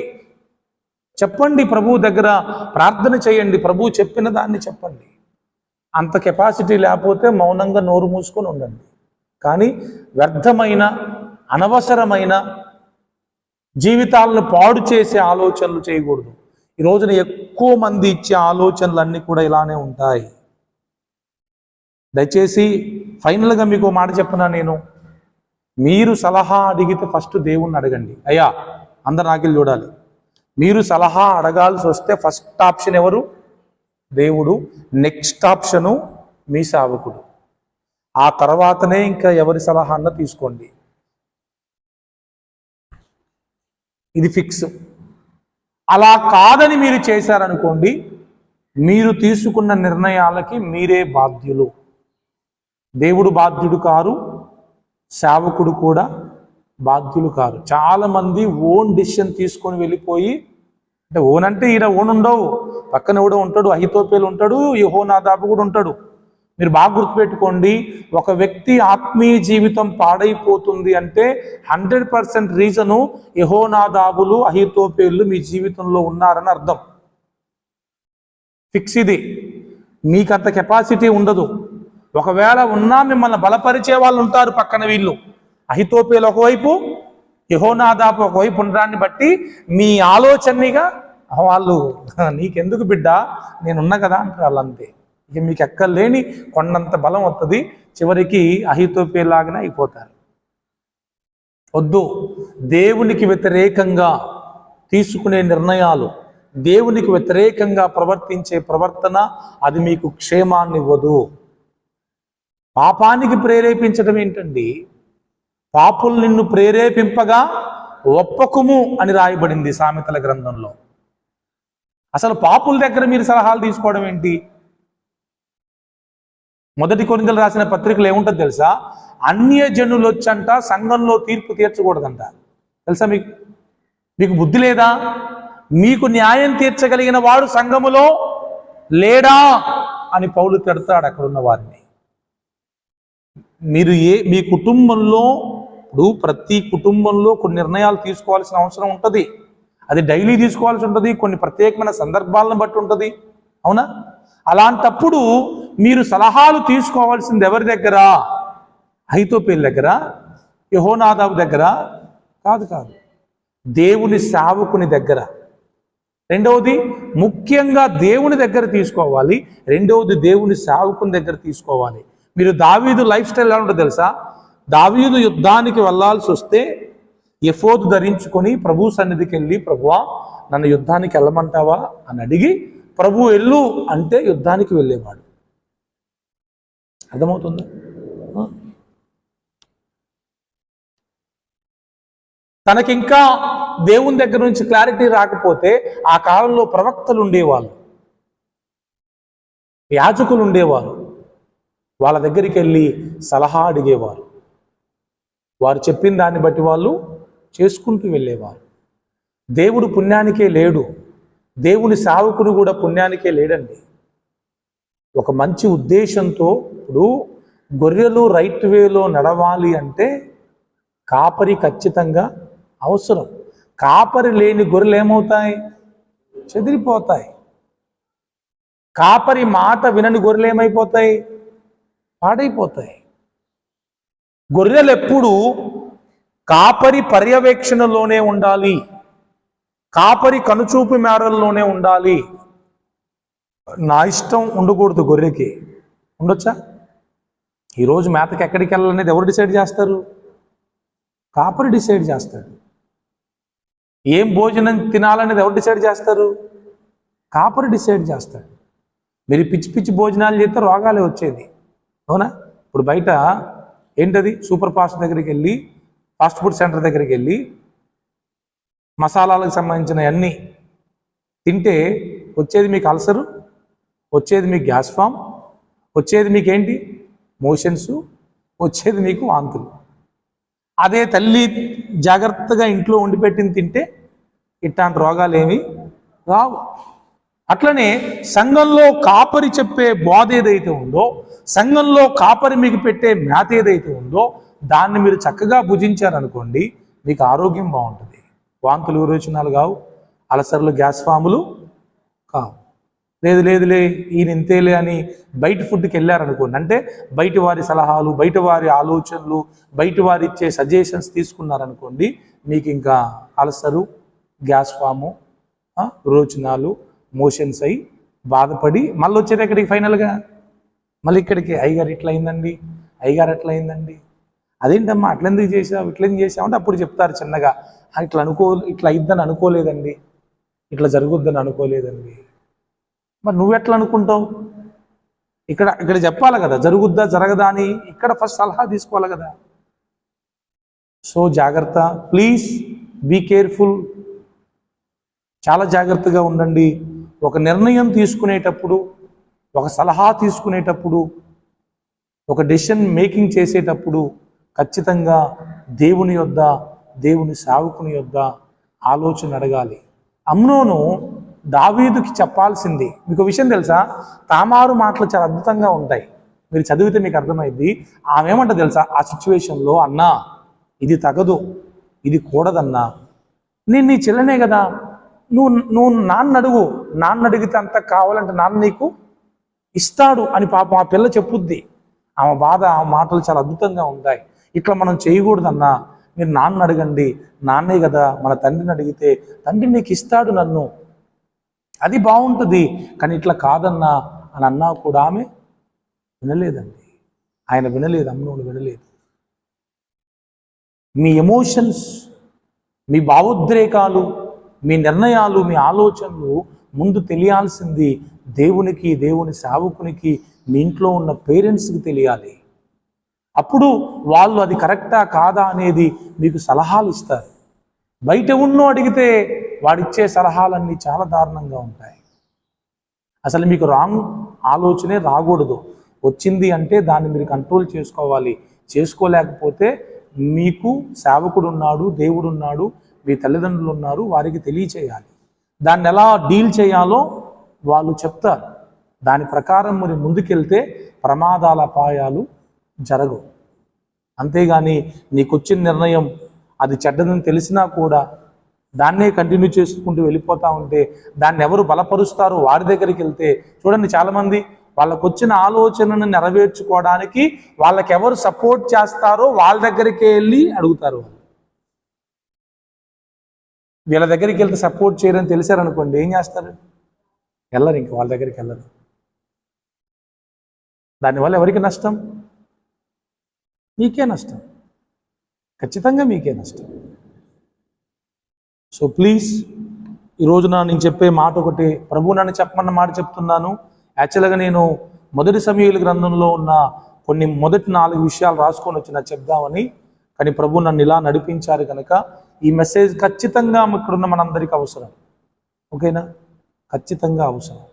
చెప్పండి, ప్రభువు దగ్గర ప్రార్థన చేయండి, ప్రభువు చెప్పిన దాన్ని చెప్పండి. అంత కెపాసిటీ లేకపోతే మౌనంగా నోరు మూసుకొని ఉండండి. కానీ వ్యర్థమైన అనవసరమైన జీవితాలను పాడు చేసే ఆలోచనలు చేయకూడదు. ఈ రోజున ఎక్కువ మంది ఇచ్చే ఆలోచనలన్నీ కూడా ఇలానే ఉంటాయి. దయచేసి ఫైనల్గా మీకు మాట చెప్పనా, నేను మీరు సలహా అడిగితే ఫస్ట్ దేవుణ్ణి అడగండి. అయ్యా, అందరు నాకెళ్ళి చూడాలి. మీరు సలహా అడగాల్సి వస్తే ఫస్ట్ ఆప్షన్ ఎవరు? దేవుడు. నెక్స్ట్ ఆప్షను మీ సేవకుడు. ఆ తర్వాతనే ఇంకా ఎవరి సలహా అన్న తీసుకోండి. ఇది ఫిక్స్. అలా కాదని మీరు చేశారనుకోండి, మీరు తీసుకున్న నిర్ణయాలకి మీరే బాధ్యులు. దేవుడు బాధ్యుడు కారు, సేవకుడు కూడా బాధ్యులు కారు. చాలామంది ఓన్ డిసిషన్ తీసుకొని వెళ్ళిపోయి, అంటే ఓన్ అంటే ఈయన ఓన్ ఉండవు, పక్కన ఎవడో ఉంటాడు, అహితోపేలు ఉంటాడు, యెహోనాదాబు కూడా ఉంటాడు. మీరు బాగా గుర్తుపెట్టుకోండి, ఒక వ్యక్తి ఆత్మీయ జీవితం పాడైపోతుంది అంటే 100% రీజను యెహోనాదాబులు, అహితోపేలు మీ జీవితంలో ఉన్నారని అర్థం. ఫిక్స్ ఇది. మీకంత కెపాసిటీ ఉండదు. ఒకవేళ ఉన్నా మిమ్మల్ని బలపరిచే వాళ్ళు ఉంటారు పక్కన. వీళ్ళు అహితోపేలు ఒకవైపు, యెహోనాదాబు ఒకవైపు ఉండడాన్ని బట్టి మీ ఆలోచనగా వాళ్ళు నీకెందుకు బిడ్డ, నేనున్నా కదా అంటారు వాళ్ళంతే. ఇక మీకు ఎక్కలేని కొండంత బలం వస్తుంది. చివరికి అహితోపేలాగానే అయిపోతారు. వద్దు. దేవునికి వ్యతిరేకంగా తీసుకునే నిర్ణయాలు, దేవునికి వ్యతిరేకంగా ప్రవర్తించే ప్రవర్తన అది మీకు క్షేమాన్ని ఇవ్వదు. పాపానికి ప్రేరేపించడం ఏంటండి? పాపులు నిన్ను ప్రేరేపింపగా ఒప్పకుము అని రాయబడింది సామెతల గ్రంథంలో. అసలు పాపుల దగ్గర మీరు సలహాలు తీసుకోవడం ఏంటి? 1 కొరింథీయులకు రాసిన పత్రికలు ఏముంటుంది తెలుసా? అన్యజనులు వచ్చంట సంఘంలో తీర్పు తీర్చకూడదంట. తెలుసా మీకు? మీకు బుద్ధి లేదా? మీకు న్యాయం తీర్చగలిగిన వాడు సంఘములో లేడా అని పౌలు తిడతాడు అక్కడున్న వారిని. మీరు మీ కుటుంబంలో, ఇప్పుడు ప్రతి కుటుంబంలో కొన్ని నిర్ణయాలు తీసుకోవాల్సిన అవసరం ఉంటుంది. అది డైలీ తీసుకోవాల్సి ఉంటుంది, కొన్ని ప్రత్యేకమైన సందర్భాలను బట్టి ఉంటుంది. అవునా? అలాంటప్పుడు మీరు సలహాలు తీసుకోవాల్సింది ఎవరి దగ్గర? అహితోపేలు దగ్గర, యెహోనాదాబు దగ్గర కాదు. దేవుని సేవకుని దగ్గర. రెండవది ముఖ్యంగా దేవుని దగ్గర తీసుకోవాలి. రెండవది దేవుని సేవకుని దగ్గర తీసుకోవాలి. మీరు దావీదు లైఫ్ స్టైల్ ఎలా ఉంటుందో తెలుసా? దావీదు యుద్ధానికి వెళ్ళాల్సి వస్తే ఎఫోదు ధరించుకొని ప్రభు సన్నిధికి వెళ్ళి, ప్రభువా నన్ను యుద్ధానికి వెళ్ళమంటావా అని అడిగి, ప్రభు వెళ్ళు అంటే యుద్ధానికి వెళ్ళేవాడు. అర్థమవుతుందా? తనకింకా దేవుని దగ్గర నుంచి క్లారిటీ రాకపోతే ఆ కాలంలో ప్రవక్తలు ఉండేవాళ్ళు, యాజకులు ఉండేవారు. వాళ్ళ దగ్గరికి వెళ్ళి సలహా అడిగేవారు. వారు చెప్పిన దాన్ని బట్టి వాళ్ళు చేసుకుంటూ వెళ్ళేవారు. దేవుడు పుణ్యానికే లేడు, దేవుని సేవకుడు కూడా పుణ్యానికే లేడండి. ఒక మంచి ఉద్దేశంతో, ఇప్పుడు గొర్రెలు రైట్ వేలో నడవాలి అంటే కాపరి ఖచ్చితంగా అవసరం. కాపరి లేని గొర్రెలు ఏమవుతాయి? చెదిరిపోతాయి. కాపరి మాట వినని గొర్రెలు ఏమైపోతాయి? పాడైపోతాయి. గొర్రెలు ఎప్పుడు కాపరి పర్యవేక్షణలోనే ఉండాలి, కాపరి కనుచూపు మేరల్లోనే ఉండాలి. నా ఇష్టం ఉండకూడదు. గొర్రెకి ఉండొచ్చా? ఈరోజు మేతకి ఎక్కడికి వెళ్ళాలనేది ఎవరు డిసైడ్ చేస్తారు? కాపరి డిసైడ్ చేస్తాడు. ఏం భోజనం తినాలనేది ఎవరు డిసైడ్ చేస్తారు? కాపరి డిసైడ్ చేస్తాడు. మీరు పిచ్చి పిచ్చి భోజనాలు చేస్తే రోగాలే వచ్చేది, అవునా? ఇప్పుడు బయట ఏంటది, సూపర్ ఫాస్ట్ దగ్గరికి వెళ్ళి, ఫాస్ట్ ఫుడ్ సెంటర్ దగ్గరికి వెళ్ళి మసాలాలకు సంబంధించిన అన్నీ తింటే వచ్చేది మీకు అల్సరు, వచ్చేది మీకు గ్యాస్ ఫామ్, వచ్చేది మీకేంటి మోషన్స్, వచ్చేది మీకు వాంతులు. అదే తల్లి జాగ్రత్తగా ఇంట్లో వండిపెట్టింది తింటే ఇట్లాంటి రోగాలు ఏమి రావు. అట్లనే సంఘంలో కాపరి చెప్పే బోధ ఏదైతే ఉందో, సంఘంలో కాపరి మీకు పెట్టే మేత ఏదైతే ఉందో, దాన్ని మీరు చక్కగా భుజించారనుకోండి, మీకు ఆరోగ్యం బాగుంటుంది. వాంతులు విరోచనాలు కావు, అలసర్లు గ్యాస్ ఫాములు కావు. లేదులే ఈయన ఇంతేలే అని బయట ఫుడ్కి వెళ్ళారనుకోండి, అంటే బయట వారి సలహాలు, బయట వారి ఆలోచనలు, బయట వారి ఇచ్చే సజెషన్స్ తీసుకున్నారనుకోండి, మీకు ఇంకా అలసరు, గ్యాస్ ఫాము, విరోచనాలు, మోషన్స్ అయి బాధపడి మళ్ళీ వచ్చేది ఎక్కడికి? ఫైనల్గా మళ్ళీ ఇక్కడికి, అయ్యగారు ఇట్లా అయిందండి, అయ్యగారు ఎట్లా అయిందండి, అదేంటమ్మా అట్లా ఎందుకు చేసావు, ఇట్లా ఎందుకు చేసావు అంటే అప్పుడు చెప్తారు చిన్నగా, ఇట్లా అయిద్దని అనుకోలేదండి, ఇట్లా జరుగుద్దని అనుకోలేదండి. మరి నువ్వెట్లా అనుకుంటావు? ఇక్కడ చెప్పాలి కదా, జరుగుద్దా జరగదా అని. ఇక్కడ ఫస్ట్ సలహా తీసుకోవాలి కదా. సో జాగ్రత్త, ప్లీజ్ బీ కేర్ఫుల్. చాలా జాగ్రత్తగా ఉండండి. ఒక నిర్ణయం తీసుకునేటప్పుడు, ఒక సలహా తీసుకునేటప్పుడు, ఒక డెసిషన్ మేకింగ్ చేసేటప్పుడు ఖచ్చితంగా దేవుని యొద్ద, దేవుని సేవకుని యొద్ద ఆలోచన అడగాలి. అమ్నోను దావీదుకి చెప్పాల్సింది, మీకు విషయం తెలుసా, తామారు మాటలు చాలా అద్భుతంగా ఉంటాయి. మీరు చదివితే మీకు అర్థమైంది. ఆమె ఏమంట తెలుసా ఆ సిచ్యువేషన్లో? అన్నా ఇది తగదు, ఇది కూడదన్నా, నేను నీ చెల్లెనే కదా, నువ్వు నాన్న అడుగు, నాన్న అడిగితే అంత కావాలంటే నాన్న నీకు ఇస్తాడు అని పాపం ఆ పిల్ల చెప్పుద్ది. ఆమె బాధ, ఆ మాటలు చాలా అద్భుతంగా ఉంటాయి. ఇట్లా మనం చేయకూడదన్నా, మీరు నాన్న అడగండి, నాన్నే కదా, మన తండ్రిని అడిగితే తండ్రి నీకు ఇస్తాడు నన్ను, అది బాగుంటుంది. కానీ ఇట్లా కాదన్నా అని అన్నా కూడా ఆమె వినలేదండి. ఆయన వినలేదు, అమ్నోను వినలేదు. మీ ఎమోషన్స్, మీ భావోద్రేకాలు, మీ నిర్ణయాలు, మీ ఆలోచనలు ముందు తెలియాల్సింది దేవునికి, దేవుని సేవకునికి, మీ ఇంట్లో ఉన్న పేరెంట్స్కి తెలియాలి. అప్పుడు వాళ్ళు అది కరెక్టా కాదా అనేది మీకు సలహాలు ఇస్తారు. బయట ఉన్నో అడిగితే వాడిచ్చే సలహాలన్నీ చాలా దారుణంగా ఉంటాయి. అసలు మీకు రాంగ్ ఆలోచనే రాకూడదు. వచ్చింది అంటే దాన్ని మీరు కంట్రోల్ చేసుకోవాలి. చేసుకోలేకపోతే మీకు సేవకుడు ఉన్నాడు, దేవుడు ఉన్నాడు, మీ తల్లిదండ్రులు ఉన్నారు, వారికి తెలియచేయాలి. దాన్ని ఎలా డీల్ చేయాలో వాళ్ళు చెప్తారు. దాని ప్రకారం మీరు ముందుకెళ్తే ప్రమాదాల అపాయాలు జరగవు. అంతేగాని నీకు వచ్చిన నిర్ణయం అది చెడ్డదని తెలిసినా కూడా దాన్నే కంటిన్యూ చేసుకుంటూ వెళ్ళిపోతూ ఉంటే దాన్ని ఎవరు బలపరుస్తారో వారి దగ్గరికి వెళ్తే, చూడండి చాలామంది వాళ్ళకు వచ్చిన ఆలోచనను నెరవేర్చుకోవడానికి వాళ్ళకి ఎవరు సపోర్ట్ చేస్తారో వాళ్ళ దగ్గరికి వెళ్ళి అడుగుతారు. వీళ్ళ దగ్గరికి వెళ్తే సపోర్ట్ చేయరని తెలిసారనుకోండి, ఏం చేస్తారు? వెళ్ళరు, ఇంక వాళ్ళ దగ్గరికి వెళ్ళరు. దానివల్ల ఎవరికి నష్టం? మీకే నష్టం, ఖచ్చితంగా మీకే నష్టం. సో ప్లీజ్, ఈ రోజున నేను చెప్పే మాట ఒకటి, ప్రభు నన్ను చెప్పమన్న మాట చెప్తున్నాను. యాక్చువల్గా నేను మొదటి సమూయేలు గ్రంథంలో ఉన్న మొదటి 4 విషయాలు రాసుకొని వచ్చిన చెప్దామని, కానీ ప్రభు నన్ను ఇలా నడిపించారు కనుక ఈ మెసేజ్ ఖచ్చితంగా ఇక్కడున్న మనందరికీ అవసరం. ఓకేనా? ఖచ్చితంగా అవసరం.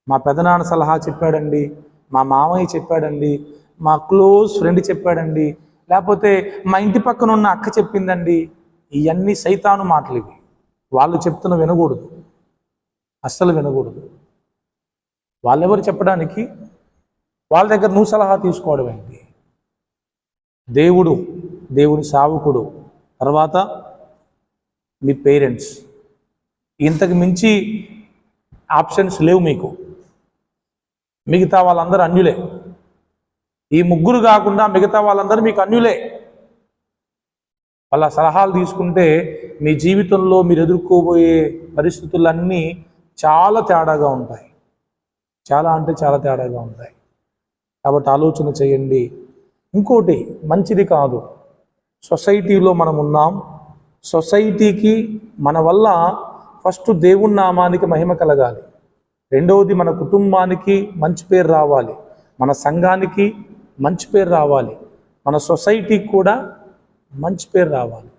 మా పెదనాన్న సలహా చెప్పాడండి, మా మామయ్య చెప్పాడండి, మా క్లోజ్ ఫ్రెండ్ చెప్పాడండి, లేకపోతే మా ఇంటి పక్కన ఉన్న అక్క చెప్పిందండి, ఇవన్నీ సైతాను మాటలు. ఇవి వాళ్ళు చెప్తున్న వినకూడదు, అస్సలు వినకూడదు. వాళ్ళెవరు చెప్పడానికి? వాళ్ళ దగ్గర నువ్వు సలహా తీసుకోవడం ఏంటి? దేవుడు, దేవుని సేవకుడు, తర్వాత మీ పేరెంట్స్, ఇంతకు మించి ఆప్షన్స్ లేవు మీకు. మిగతా వాళ్ళందరూ అన్యులే. ఈ ముగ్గురు కాకుండా మిగతా వాళ్ళందరూ మీకు అన్యులే. వాళ్ళ సలహాలు తీసుకుంటే మీ జీవితంలో మీరు ఎదుర్కోబోయే పరిస్థితులన్నీ చాలా తేడాగా ఉంటాయి. చాలా అంటే చాలా తేడాగా ఉంటాయి. కాబట్టి ఆలోచన చేయండి. ఇంకోటి మంచిది కాదు, సొసైటీలో మనం ఉన్నాం. సొసైటీకి మన వల్ల ఫస్ట్ దేవుని నామానికి మహిమ కలగాలి. రెండవది మన కుటుంబానికి మంచి పేరు రావాలి, మన సంఘానికి మంచి పేరు రావాలి, మన సొసైటీకి కూడా మంచి పేరు రావాలి.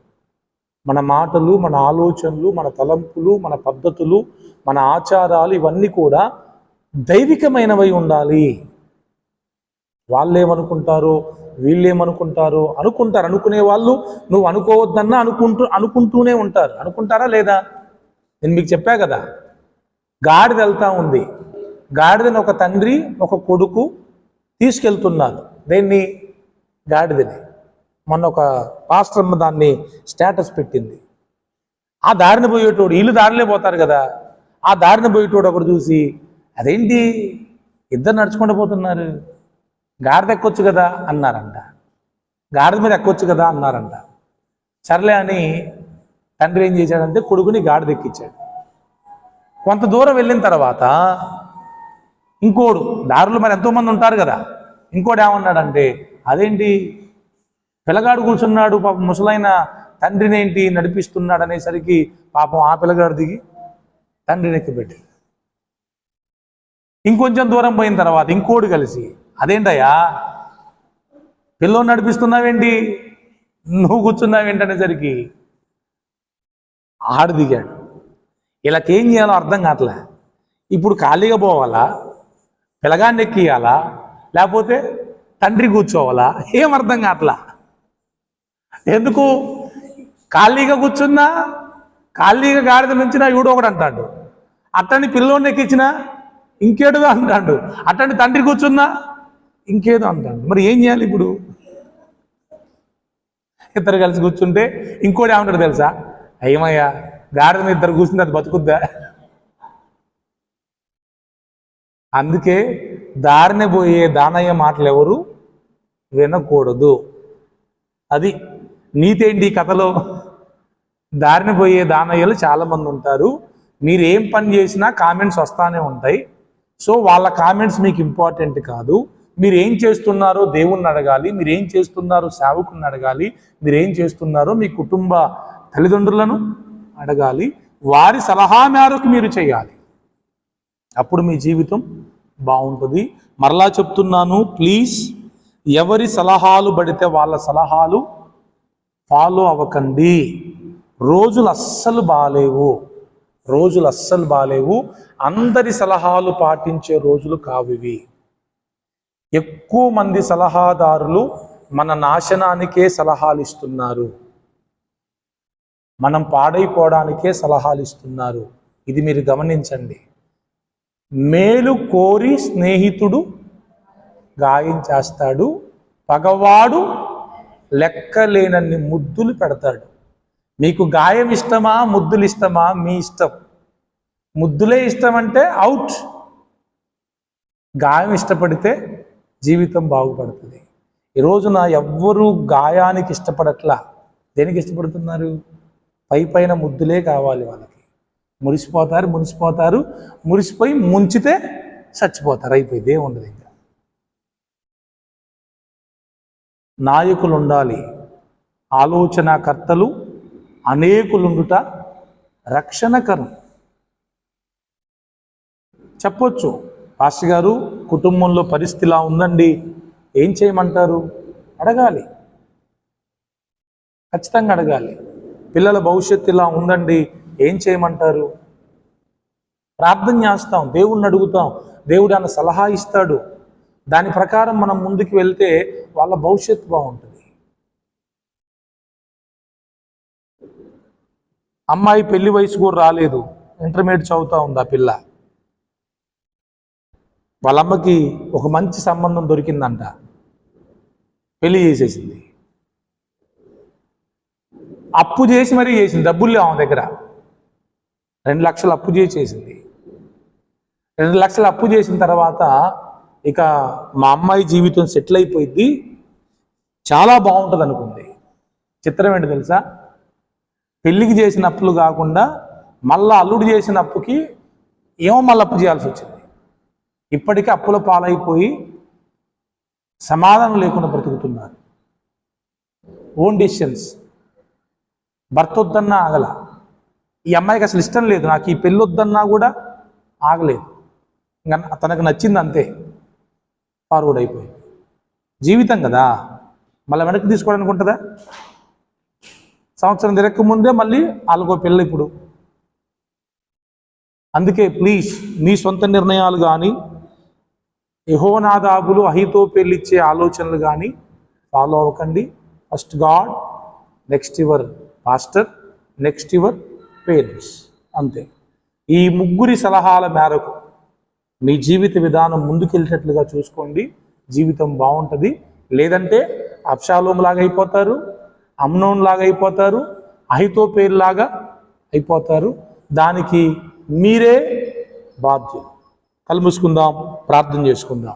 మన మాటలు, మన ఆలోచనలు, మన తలంపులు, మన పద్ధతులు, మన ఆచారాలు ఇవన్నీ కూడా దైవికమైనవై ఉండాలి. వాళ్ళేమనుకుంటారో వీళ్ళేమనుకుంటారో అనుకునే వాళ్ళు నువ్వు అనుకోవద్దన్నా అనుకుంటూనే ఉంటారు. అనుకుంటారా లేదా? నేను మీకు చెప్పా కదా, గాడిద వెళ్తా ఉంది. గాడిదని ఒక తండ్రి ఒక కొడుకు తీసుకెళ్తున్నారు. దేన్ని? గాడిదని. మొన్న ఒక పాస్టర్ దాన్ని స్టేటస్ పెట్టింది. ఆ దారిని పోయేటోడు, వీళ్ళు దారిలో పోతారు కదా, ఆ దారిని పోయేటోడు ఒకడు చూసి, అదేంటి ఇద్దరు నడుచుకుంటూ పోతున్నారు, గాడిద ఎక్కొచ్చు కదా అన్నారంట. గాడిద మీద ఎక్కొచ్చు కదా అన్నారంట. సర్లే అని తండ్రి ఏం చేశాడంటే కొడుకుని గాడిద ఎక్కించాడు. కొంత దూరం వెళ్ళిన తర్వాత ఇంకోడు, దారిలో మరి ఎంతోమంది ఉంటారు కదా, ఇంకోడు ఏమన్నాడంటే, అదేంటి పిల్లగాడు కూర్చున్నాడు, పాపం ముసలైన తండ్రిని ఏంటి నడిపిస్తున్నాడు అనేసరికి పాపం ఆ పిల్లగాడు దిగి తండ్రిని ఎక్కిపెట్టాడు. ఇంకొంచెం దూరం పోయిన తర్వాత ఇంకోడు కలిసి, అదేంటయ్యా పిల్లోని నడిపిస్తున్నావేంటి, నువ్వు కూర్చున్నావేంటి అనేసరికి ఆడు దిగాడు. వీళ్ళకేం చేయాలో అర్థం కావట్లే. ఇప్పుడు ఖాళీగా పోవాలా, పిల్లగాన్ని ఎక్కియాలా, లేకపోతే తండ్రి కూర్చోవాలా, ఏం అర్థం కావట్లా. ఎందుకు? ఖాళీగా కూర్చున్నా, ఖాళీగా గాడిద నుంచినా ఎవడో ఒకడు అంటాడు, అట్టని పిల్లోని ఎక్కించినా ఇంకేదో అంటాడు, అట్టని తండ్రి కూర్చున్నా ఇంకేదో అంటాడు. మరి ఏం చేయాలి ఇప్పుడు? ఇద్దరు కలిసి కూర్చుంటే ఇంకోటి ఏమంటాడు తెలుసా, ఏమయ్యా గాడిద మీద ఇద్దరు కూర్చుంది, అది బతుకుద్దా? అందుకే దారిని పోయే దానయ్య మాటలు ఎవరు వినకూడదు. అది నీతేంటి ఈ కథలో? దారిని పోయే దానయ్యలు చాలామంది ఉంటారు. మీరు ఏం పని చేసినా కామెంట్స్ వస్తానే ఉంటాయి. సో వాళ్ళ కామెంట్స్ మీకు ఇంపార్టెంట్ కాదు. మీరు ఏం చేస్తున్నారో దేవుణ్ణి అడగాలి, మీరు ఏం చేస్తున్నారో సేవకుని అడగాలి, మీరు ఏం చేస్తున్నారో మీ కుటుంబ తల్లిదండ్రులను అడగాలి. వారి సలహా మేరకు మీరు చేయాలి. అప్పుడు మీ జీవితం బాగుంటుంది. మరలా చెప్తున్నాను, ప్లీజ్ ఎవరి సలహాలు పడితే వాళ్ళ సలహాలు ఫాలో అవ్వకండి. రోజులు అస్సలు బాలేవు. అందరి సలహాలు పాటించే రోజులు కావివి. ఎక్కువ మంది సలహాదారులు మన నాశనానికే సలహాలు ఇస్తున్నారు, మనం పాడైపోవడానికే సలహాలు ఇస్తున్నారు. ఇది మీరు గమనించండి. మేలు కోరి స్నేహితుడు గాయం చేస్తాడు, పగవాడు లెక్కలేనన్ని ముద్దులు పెడతాడు. మీకు గాయం ఇష్టమా, ముద్దులు ఇష్టమా? మీ ఇష్టం. ముద్దులే ఇష్టం అంటే అవుట్. గాయం ఇష్టపడితే జీవితం బాగుపడుతుంది. ఈ రోజున ఎవ్వరూ గాయానికి ఇష్టపడట్లా. దేనికి ఇష్టపడుతున్నారు? పైన ముద్దులే కావాలి వాళ్ళకి. మురిసిపోతారు, మురిసిపోయి ముంచితే చచ్చిపోతారు, అయిపోయింది, ఏముండదు. ఇంకా నాయకులు ఉండాలి, ఆలోచనాకర్తలు అనేకులుండుట రక్షణకరం. చెప్పొచ్చు, పాస్టర్ గారు కుటుంబంలో పరిస్థితి ఇలా ఉందండి, ఏం చేయమంటారు? అడగాలి, ఖచ్చితంగా అడగాలి. పిల్లల భవిష్యత్తు ఇలా ఉందండి, ఏం చేయమంటారు? ప్రార్థన చేస్తాం, దేవుణ్ణి అడుగుతాం, దేవుడు అన్న సలహా ఇస్తాడు. దాని ప్రకారం మనం ముందుకు వెళ్తే వాళ్ళ భవిష్యత్తు బాగుంటుంది. అమ్మాయి పెళ్లి వయసు కూడా రాలేదు, ఇంటర్మీడియట్ చదువుతా ఉంది ఆ పిల్ల. వాళ్ళ అమ్మకి ఒక మంచి సంబంధం దొరికిందంట, పెళ్లి చేసేసింది. అప్పు చేసి మరీ చేసింది, డబ్బులు లేవు ఆమె దగ్గర. 2 లక్షలు అప్పు చేసింది. 2 లక్షలు అప్పు చేసిన తర్వాత ఇక మా అమ్మాయి జీవితం సెటిల్ అయిపోయింది, చాలా బాగుంటుంది అనుకుంది. చిత్రం ఏంటి తెలుసా? పెళ్ళికి చేసిన అప్పులు కాకుండా మళ్ళా అల్లుడు చేసిన అప్పుకి ఏమో మళ్ళీ అప్పు చేయాల్సి వచ్చింది. ఇప్పటికీ అప్పుల పాలైపోయి సమాధానం లేకుండా బ్రతుకుతున్నారు. Own decisions. భర్త వద్దన్నా ఆగల. ఈ అమ్మాయికి అసలు ఇష్టం లేదు, నాకు ఈ పెళ్ళి వద్దన్నా కూడా ఆగలేదు. ఇంకా తనకు నచ్చింది అంతే, ఫార్వర్డ్ అయిపోయింది. జీవితం కదా, మళ్ళీ వెనక్కి తీసుకోవడానికి ఉంటుందా? సంవత్సరం తిరక్క ముందే మళ్ళీ వాళ్ళకో పెళ్ళి. ఇప్పుడు అందుకే ప్లీజ్ మీ సొంత నిర్ణయాలు కానీ యెహోవానాదాబులు అహీతోపెలు ఇచ్చే ఆలోచనలు కానీ ఫాలో అవ్వకండి. First God, next your pastor, next your parents, అంతే. ఈ ముగ్గురి సలహాల మేరకు మీ జీవిత విధానం ముందుకెళ్ళేటట్లుగా చూసుకోండి, జీవితం బాగుంటుంది. లేదంటే అబ్షాలోము లాగా అయిపోతారు, అమ్నోన్ లాగా అయిపోతారు, అహీతోపెలు లాగా అయిపోతారు. దానికి మీరే బాధ్యులు. కళ్ళు మూసుకుందాం, ప్రార్థన చేసుకుందాం.